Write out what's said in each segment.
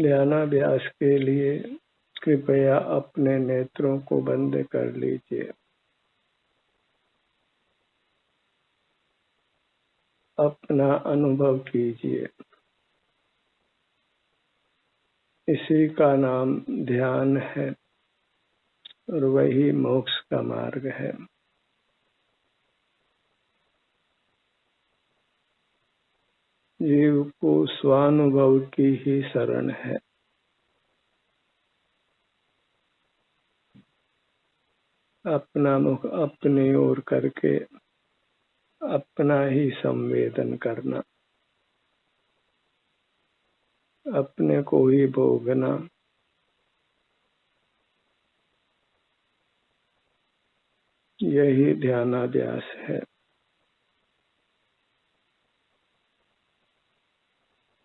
ध्यानाभ्यास के लिए कृपया अपने नेत्रों को बंद कर लीजिए। अपना अनुभव कीजिए। इसी का नाम ध्यान है और वही मोक्ष का मार्ग है। जीव को स्वानुभव की ही शरण है। अपना मुख अपनी ओर करके अपना ही संवेदन करना, अपने को ही भोगना, यही ध्यानाभ्यास है।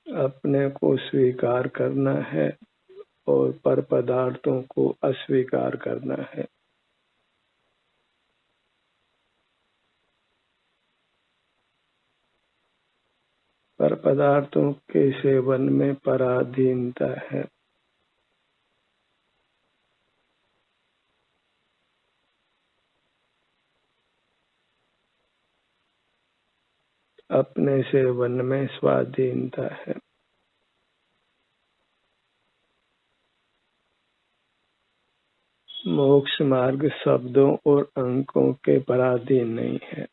अपने को स्वीकार करना है और पर पदार्थों को अस्वीकार करना है। पर पदार्थों के सेवन में पराधीनता है। अपने सेवन में स्वाधीनता है। मोक्ष मार्ग शब्दों और अंकों के पराधीन नहीं है,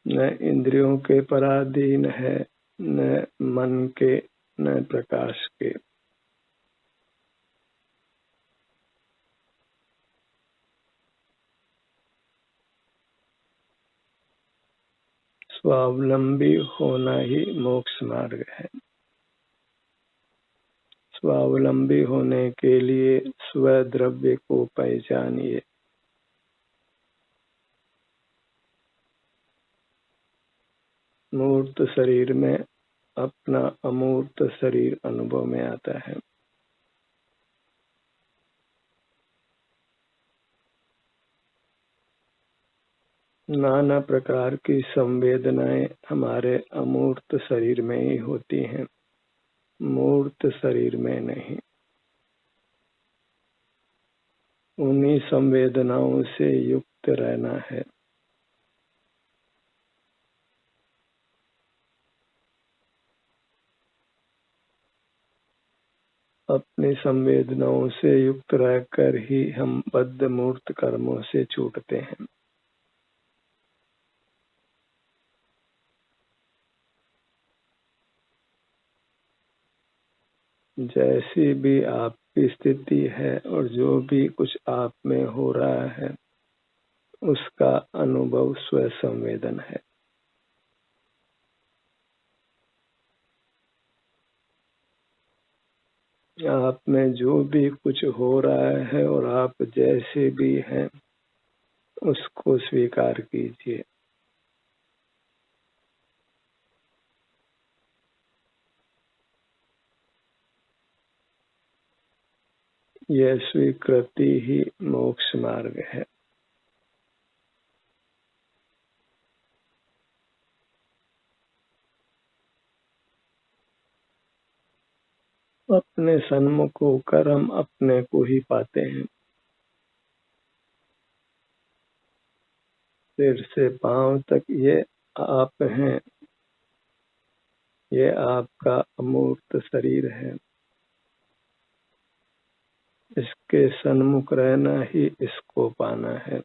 न इंद्रियों के पराधीन है, न मन के, न प्रकाश के। स्वावलंबी होना ही मोक्ष मार्ग है। स्वावलंबी होने के लिए स्वद्रव्य को पहचानिए। मूर्त शरीर में अपना अमूर्त शरीर अनुभव में आता है। नाना प्रकार की संवेदनाएं हमारे अमूर्त शरीर में ही होती हैं, मूर्त शरीर में नहीं। उन्हीं संवेदनाओं से युक्त रहना है। अपनी संवेदनाओं से युक्त रहकर ही हम बद्ध मूर्त कर्मों से छूटते हैं। जैसी भी आपकी स्थिति है और जो भी कुछ आप में हो रहा है, उसका अनुभव स्व संवेदन है। आप में जो भी कुछ हो रहा है और आप जैसे भी हैं, उसको स्वीकार कीजिए। यह स्वीकृति ही मोक्ष मार्ग है। अपने सन्मुख होकर हम अपने को ही पाते हैं। सिर से पांव तक ये आप हैं, ये आपका अमूर्त शरीर है। इसके सन्मुख रहना ही इसको पाना है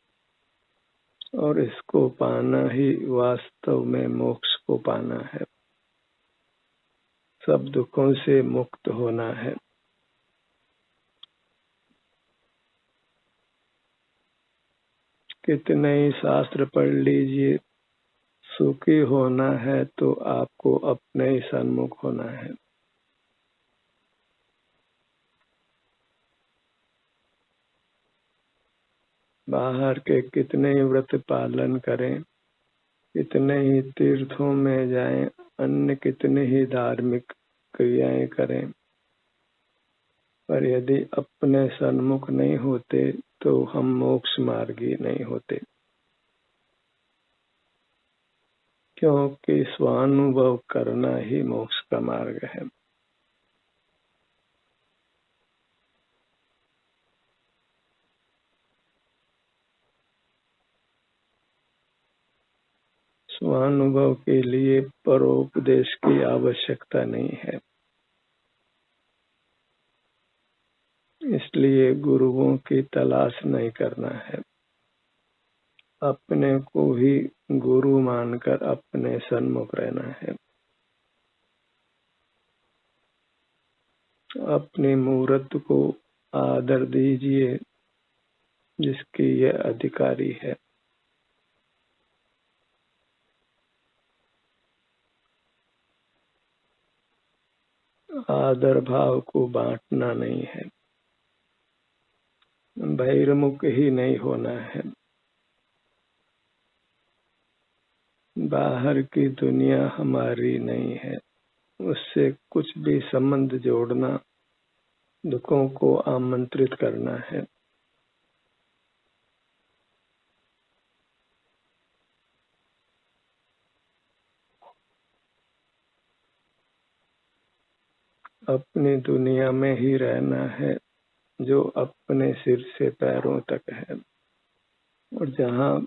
और इसको पाना ही वास्तव में मोक्ष को पाना है। सब दुखों से मुक्त होना है। कितने ही शास्त्र पढ़ लीजिए, सुखी होना है तो आपको अपने ही सन्मुख होना है। बाहर के कितने ही व्रत पालन करें, कितने ही तीर्थों में जाएं, अन्य कितने ही धार्मिक क्रियाएं करें, पर यदि अपने सन्मुख नहीं होते तो हम मोक्ष मार्गी नहीं होते। क्योंकि स्वानुभव करना ही मोक्ष का मार्ग है। स्वानुभव के लिए परोपदेश की आवश्यकता नहीं है, इसलिए गुरुओं की तलाश नहीं करना है। अपने को ही गुरु मानकर अपने सन्मुख रहना है। अपनी मूर्त को आदर दीजिए जिसकी यह अधिकारी है। आदर भाव को बांटना नहीं है, बहिर्मुख ही नहीं होना है। बाहर की दुनिया हमारी नहीं है, उससे कुछ भी संबंध जोड़ना दुखों को आमंत्रित करना है। अपनी दुनिया में ही रहना है जो अपने सिर से पैरों तक है, और जहाँ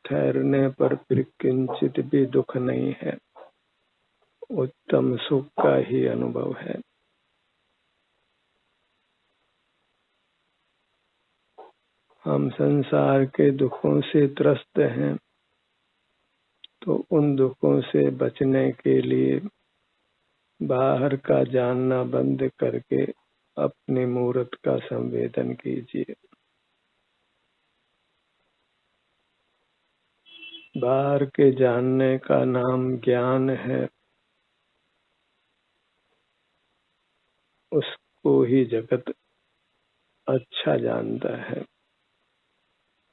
ठहरने पर फिर किंचित भी दुख नहीं है, उत्तम सुख का ही अनुभव है। हम संसार के दुखों से त्रस्त हैं, तो उन दुखों से बचने के लिए बाहर का जानना बंद करके अपनी मूर्त का संवेदन कीजिए। बाहर के जानने का नाम ज्ञान है, उसको ही जगत अच्छा जानता है।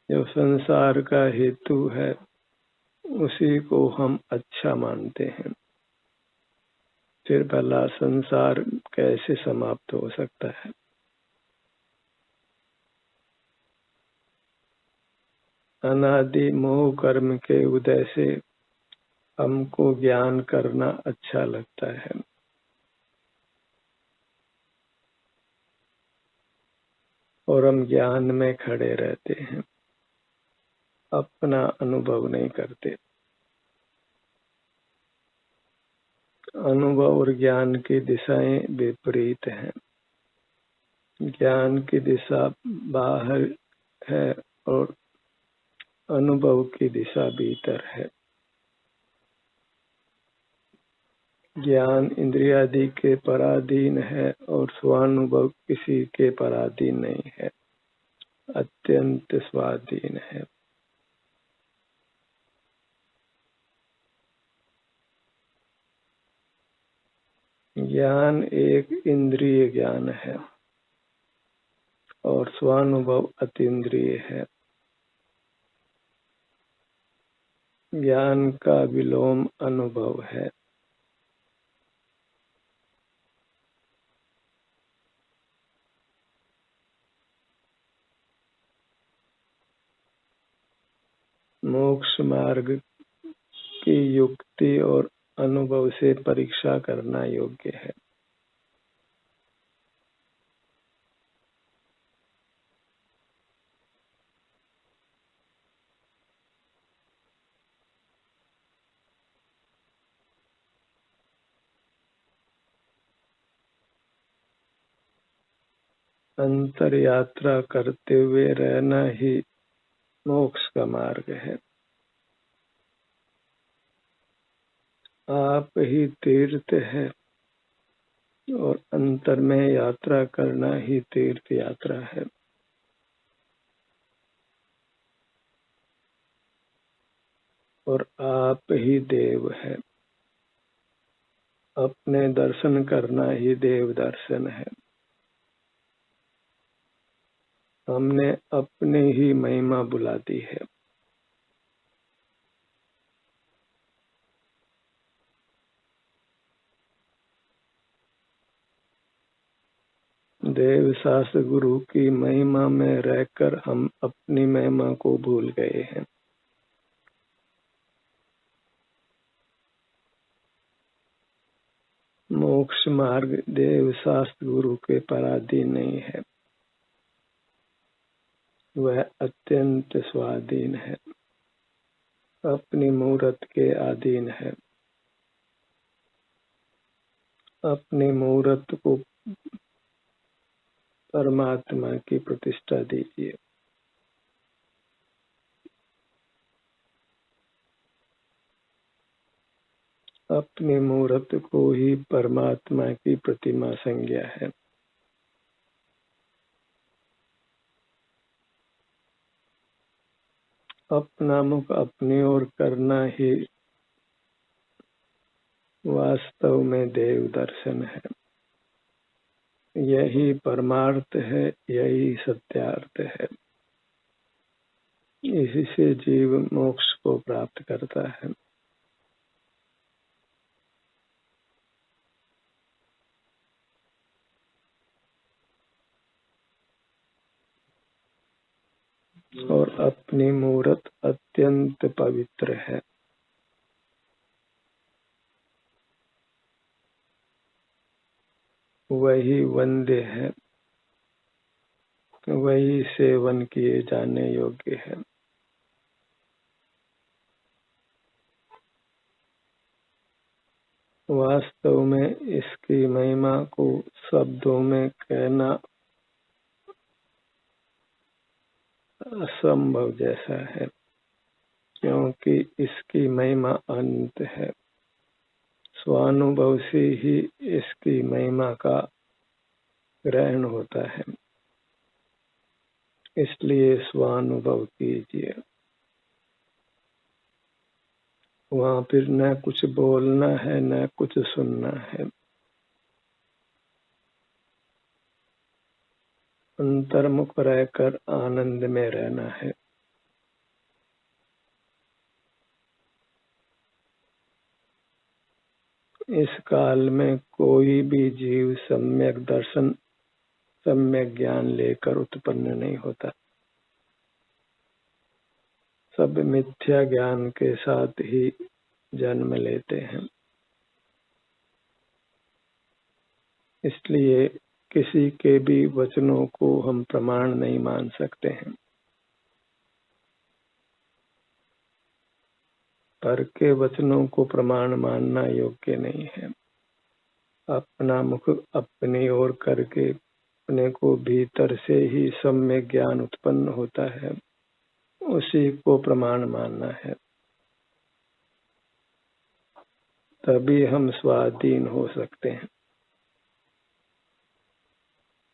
जो संसार का हेतु है उसी को हम अच्छा मानते हैं, फिर भला संसार कैसे समाप्त हो सकता है। अनादि मोह कर्म के उदय से हमको ज्ञान करना अच्छा लगता है, और हम ज्ञान में खड़े रहते हैं, अपना अनुभव नहीं करते। अनुभव और ज्ञान की दिशाएं विपरीत हैं। ज्ञान की दिशा बाहर है और अनुभव की दिशा भीतर है। ज्ञान इंद्रियादि के पराधीन है और स्वानुभव किसी के पराधीन नहीं है, अत्यंत स्वाधीन है। ज्ञान एक इंद्रिय ज्ञान है और स्वानुभव अतीन्द्रिय है। ज्ञान का विलोम अनुभव है। मोक्ष मार्ग की युक्ति और अनुभव से परीक्षा करना योग्य है। अंतर यात्रा करते हुए रहना ही मोक्ष का मार्ग है। आप ही तीर्थ है और अंतर में यात्रा करना ही तीर्थ यात्रा है। और आप ही देव है, अपने दर्शन करना ही देव दर्शन है। हमने अपनी ही महिमा बुला दी है। देव शास्त्र गुरु की महिमा में रहकर हम अपनी महिमा को भूल गए हैं। मोक्ष मार्ग देव शास्त्र गुरु के पराधीन नहीं है, वह अत्यंत स्वाधीन है। अपनी मूर्त के अधीन है। अपनी मूर्त को परमात्मा की प्रतिष्ठा दीजिए। अपनी मूर्त को ही परमात्मा की प्रतिमा संज्ञा है। अपना मुख अपनी ओर करना ही वास्तव में देव दर्शन है। यही परमार्थ है, यही सत्यार्थ है। इसी से जीव मोक्ष को प्राप्त करता है। और अपनी मूर्त अत्यंत पवित्र है। वही वंद्य है, वही सेवन किए जाने योग्य है। वास्तव में इसकी महिमा को शब्दों में कहना असंभव जैसा है, क्योंकि इसकी महिमा अनंत है। स्वानुभव से ही इसकी महिमा का ग्रहण होता है। इसलिए स्वानुभव कीजिए। वहां फिर न कुछ बोलना है, न कुछ सुनना है। अंतर्मुख रहकर आनंद में रहना है। इस काल में कोई भी जीव सम्यक दर्शन, सम्यक ज्ञान लेकर उत्पन्न नहीं होता। सब मिथ्या ज्ञान के साथ ही जन्म लेते हैं। इसलिए किसी के भी वचनों को हम प्रमाण नहीं मान सकते हैं। पर के वचनों को प्रमाण मानना योग्य नहीं है। अपना मुख अपनी ओर करके अपने को भीतर से ही सम्यक ज्ञान उत्पन्न होता है, उसी को प्रमाण मानना है। तभी हम स्वाधीन हो सकते हैं।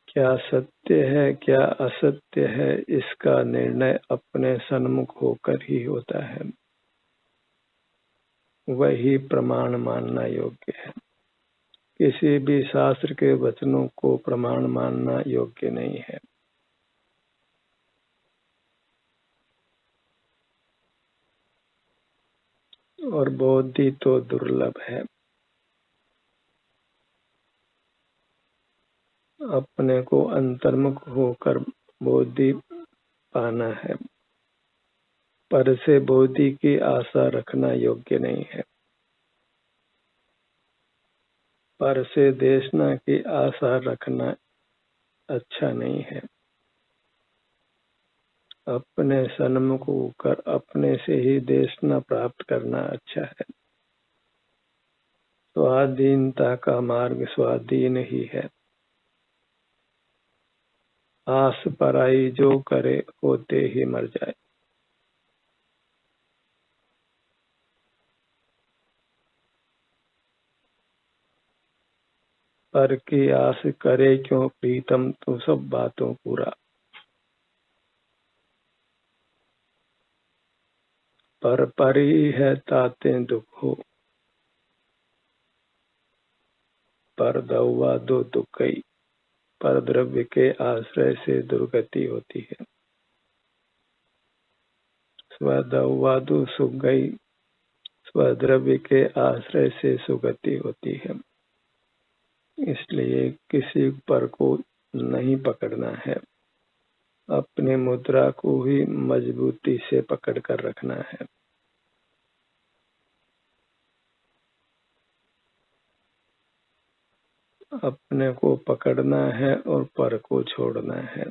क्या सत्य है, क्या असत्य है, इसका निर्णय अपने सन्मुख होकर ही होता है। वही प्रमाण मानना योग्य है। किसी भी शास्त्र के वचनों को प्रमाण मानना योग्य नहीं है। और बोधि तो दुर्लभ है। अपने को अंतर्मुख होकर बोधि पाना है। पर से बोधि की आशा रखना योग्य नहीं है। पर से देशना की आशा रखना अच्छा नहीं है। अपने सन्मुख होकर अपने से ही देशना प्राप्त करना अच्छा है। स्वाधीनता का मार्ग स्वाधीन ही है। आस पराई जो करे होते ही मर जाए। पर की आस करे क्यों प्रीतम, तू सब बातों पूरा। पर ही है ताते दुख हो, पर दौवा दो दुखई। पर द्रव्य के आश्रय से दुर्गति होती है। स्वदौवादु सुख गई, स्वद्रव्य के आश्रय से सुगति होती है। इसलिए किसी पर को नहीं पकड़ना है। अपने मुद्रा को ही मजबूती से पकड़ कर रखना है। अपने को पकड़ना है और पर को छोड़ना है।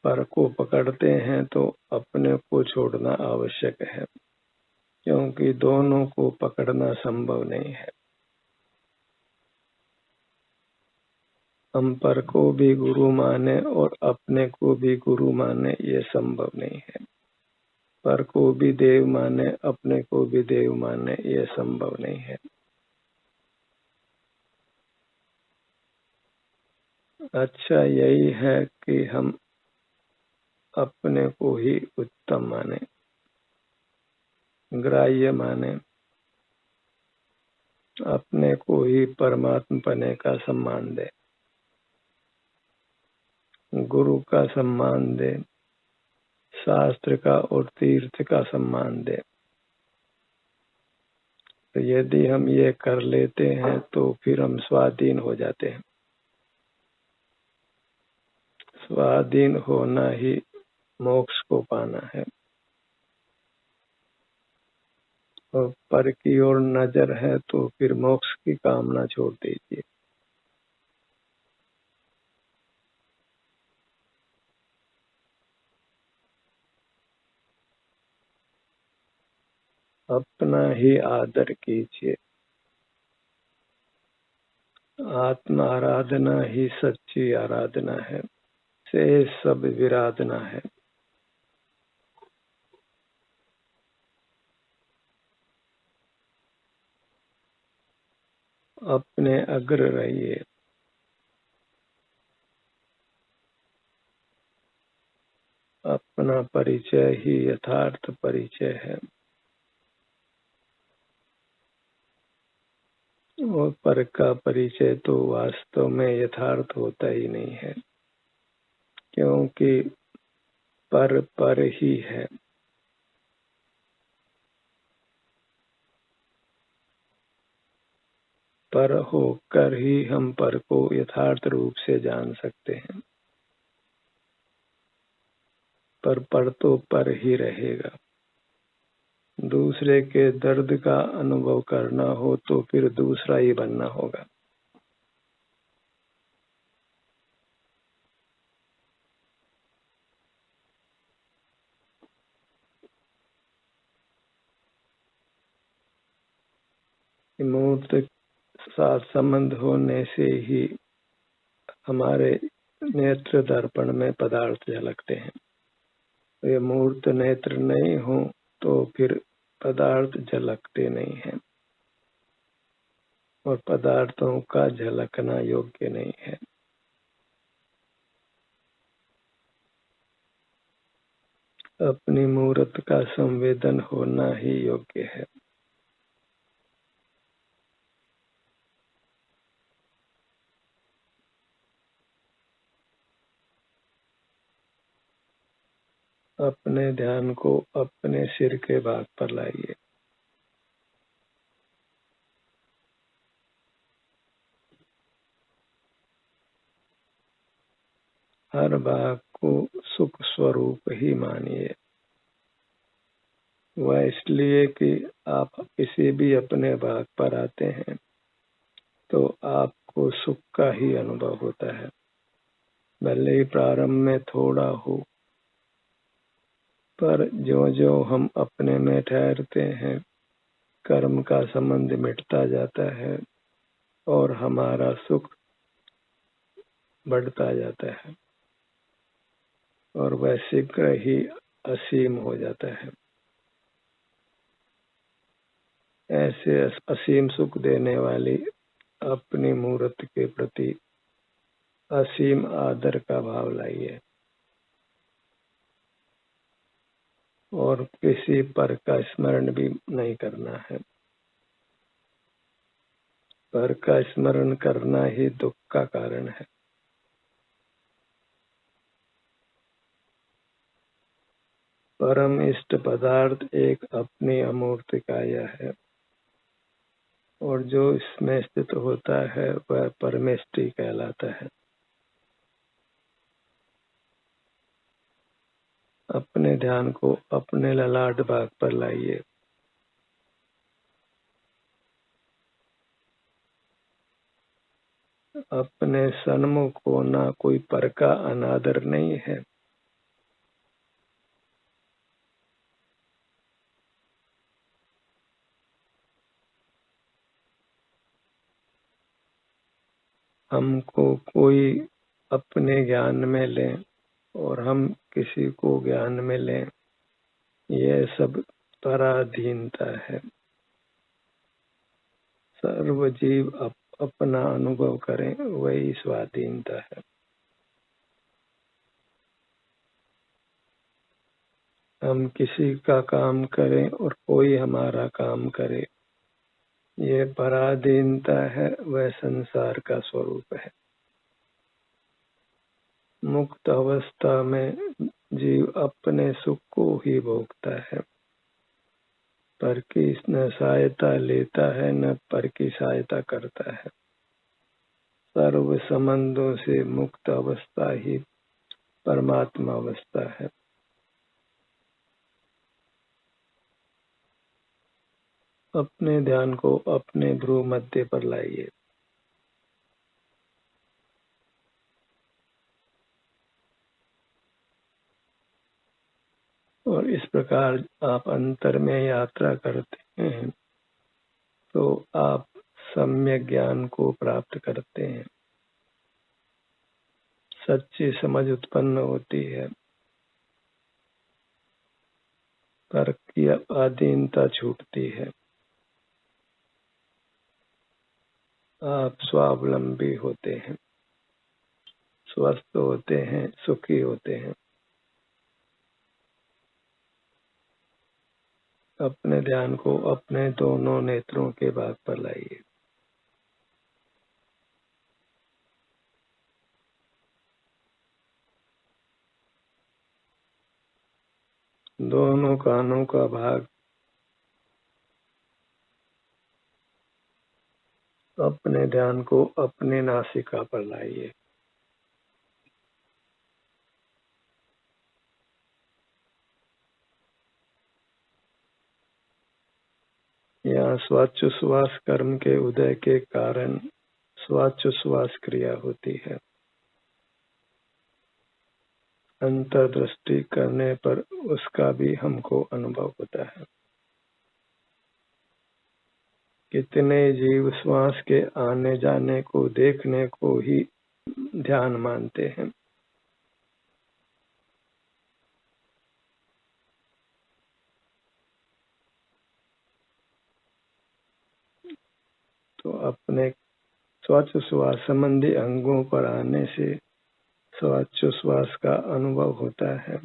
पर को पकड़ते हैं तो अपने को छोड़ना आवश्यक है। क्योंकि दोनों को पकड़ना संभव नहीं है। हम पर को भी गुरु माने और अपने को भी गुरु माने, ये संभव नहीं है। पर को भी देव माने, अपने को भी देव माने, ये संभव नहीं है। अच्छा यही है कि हम अपने को ही उत्तम माने, ग्राह्य माने, अपने को ही परमात्मा पने का सम्मान दे, गुरु का सम्मान दे, शास्त्र का और तीर्थ का सम्मान दे। तो यदि हम ये कर लेते हैं तो फिर हम स्वाधीन हो जाते हैं। स्वाधीन होना ही मोक्ष को पाना है। और पर की ओर नजर है तो फिर मोक्ष की कामना छोड़ दीजिए। अपना ही आदर कीजिए। आत्मा आराधना ही सच्ची आराधना है, से सब विराधना है। अपने अग्र रहिए। अपना परिचय ही यथार्थ परिचय है और पर का परिचय तो वास्तव में यथार्थ होता ही नहीं है, क्योंकि पर पर ही है। पर होकर ही हम पर को यथार्थ रूप से जान सकते हैं। पर तो पर ही रहेगा। दूसरे के दर्द का अनुभव करना हो तो फिर दूसरा ही बनना होगा। मूर्त साथ संबंध होने से ही हमारे नेत्र दर्पण में पदार्थ झलकते हैं। ये मूर्त नेत्र नहीं हो तो फिर पदार्थ झलकते नहीं हैं और पदार्थों का झलकना योग्य नहीं है। अपनी मूर्त का संवेदन होना ही योग्य है। अपने ध्यान को अपने सिर के भाग पर लाइए। हर भाग को सुख स्वरूप ही मानिए। वह इसलिए कि आप किसी भी अपने भाग पर आते हैं तो आपको सुख का ही अनुभव होता है, भले ही प्रारंभ में थोड़ा हो। पर जो जो हम अपने में ठहरते हैं, कर्म का संबंध मिटता जाता है और हमारा सुख बढ़ता जाता है और वह शीघ्र ही असीम हो जाता है। ऐसे असीम सुख देने वाली अपनी मूर्त के प्रति असीम आदर का भाव लाइए और किसी पर का स्मरण भी नहीं करना है। पर का स्मरण करना ही दुख का कारण है। परम इष्ट पदार्थ एक अपनी अमूर्त काया है और जो इसमें स्थित होता है वह परमेष्टि कहलाता है। अपने ध्यान को अपने ललाट भाग पर लाइए। अपने सन्मुख होना कोई पर का अनादर नहीं है। हमको कोई अपने ज्ञान में ले और हम किसी को ज्ञान में लें, यह सब पराधीनता है। सर्व जीव अपना अनुभव करें, वही स्वाधीनता है। हम किसी का काम करें और कोई हमारा काम करे, ये पराधीनता है, वह संसार का स्वरूप है। मुक्त अवस्था में जीव अपने सुख को ही भोगता है, पर की न सहायता लेता है न पर की सहायता करता है। सर्व संबंधों से मुक्त अवस्था ही परमात्मा अवस्था है। अपने ध्यान को अपने भ्रू मध्य पर लाइए। और इस प्रकार आप अंतर में यात्रा करते हैं तो आप सम्यक ज्ञान को प्राप्त करते हैं। सच्ची समझ उत्पन्न होती है, पर की अधीनता छूटती है। आप स्वावलंबी होते हैं, स्वस्थ होते हैं, सुखी होते हैं। अपने ध्यान को अपने दोनों नेत्रों के भाग पर लाइए। दोनों कानों का भाग अपने ध्यान को अपने नासिका पर लाइए। यहाँ स्वाचोश्वास कर्म के उदय के कारण स्वाचोश्वास क्रिया होती है। अंतर्दृष्टि करने पर उसका भी हमको अनुभव होता है। कितने जीव श्वास के आने जाने को देखने को ही ध्यान मानते हैं। तो अपने स्वाचोश्वास संबंधी अंगों पर आने से स्वाचोश्वास का अनुभव होता है,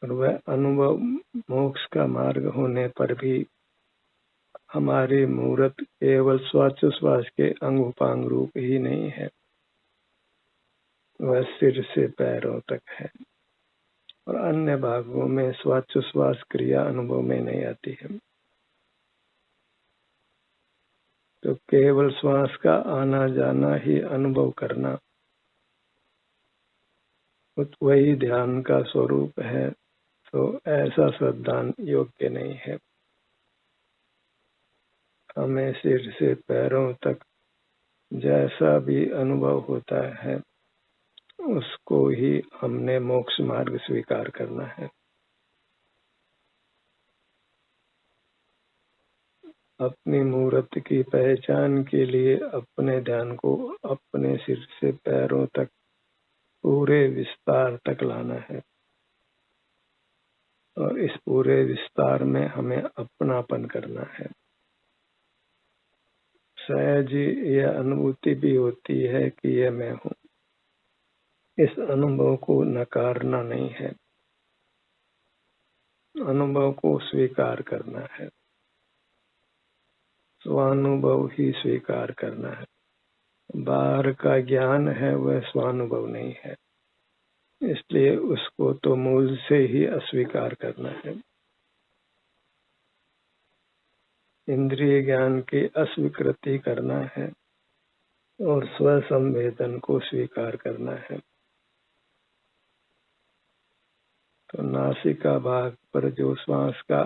और वह अनुभव मोक्ष का मार्ग होने पर भी हमारी मूर्त केवल स्वाचोश्वास के अंग उपांग रूप ही नहीं है, वह सिर से पैरों तक है और अन्य भागों में स्वाचोश्वास क्रिया अनुभव में नहीं आती है। तो केवल श्वास का आना जाना ही अनुभव करना वही ध्यान का स्वरूप है, तो ऐसा श्रद्धान योग्य नहीं है। हमें सिर से पैरों तक जैसा भी अनुभव होता है उसको ही हमने मोक्ष मार्ग स्वीकार करना है। अपनी मूर्त की पहचान के लिए अपने ध्यान को अपने सिर से पैरों तक पूरे विस्तार तक लाना है, और इस पूरे विस्तार में हमें अपनापन करना है। सहज यह अनुभूति भी होती है कि यह मैं हूँ। इस अनुभव को नकारना नहीं है, अनुभव को स्वीकार करना है। स्वानुभव ही स्वीकार करना है। बाहर का ज्ञान है वह स्वानुभव नहीं है, इसलिए उसको तो मूल से ही अस्वीकार करना है। इंद्रिय ज्ञान की अस्वीकृति करना है और स्व संवेदन को स्वीकार करना है। तो नासिका भाग पर जो श्वास का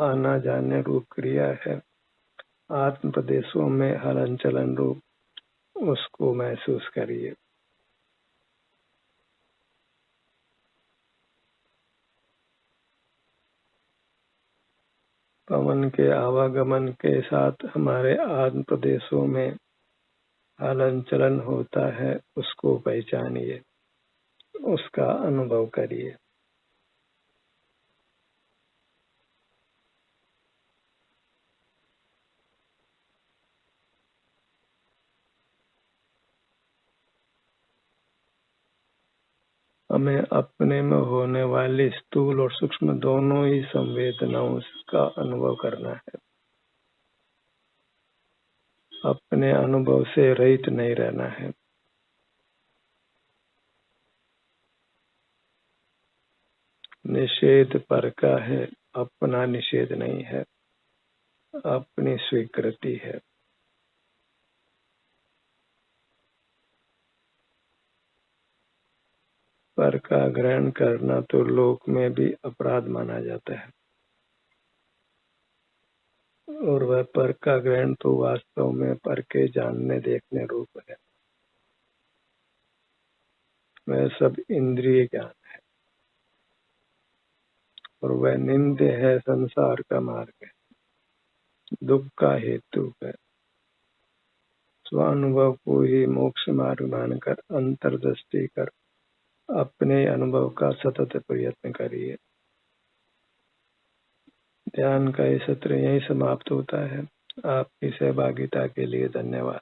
आना जाने रूप क्रिया है, आत्म प्रदेशों में हलन चलन रूप, उसको महसूस करिए। पवन के आवागमन के साथ हमारे आत्म प्रदेशों में हलन चलन होता है उसको पहचानिए, उसका अनुभव करिए। हमें अपने में होने वाली स्थूल और सूक्ष्म दोनों ही संवेदनाओं का अनुभव करना है। अपने अनुभव से रहित नहीं रहना है। निषेध पर का है, अपना निषेध नहीं है, अपनी स्वीकृति है। पर का ग्रहण करना तो लोक में भी अपराध माना जाता है, और वह पर का ग्रहण तो वास्तव में पर के जानने देखने रूप है। वह सब इंद्रिय ज्ञान है, और वह निंद्य है, संसार का मार्ग है, दुख का हेतु है। स्वानुभव को ही मोक्ष मार्ग मानकर अंतर्दृष्टि कर अपने अनुभव का सतत प्रयत्न करिए। ध्यान का ये सत्र यहीं समाप्त होता है। आपकी सहभागिता के लिए धन्यवाद।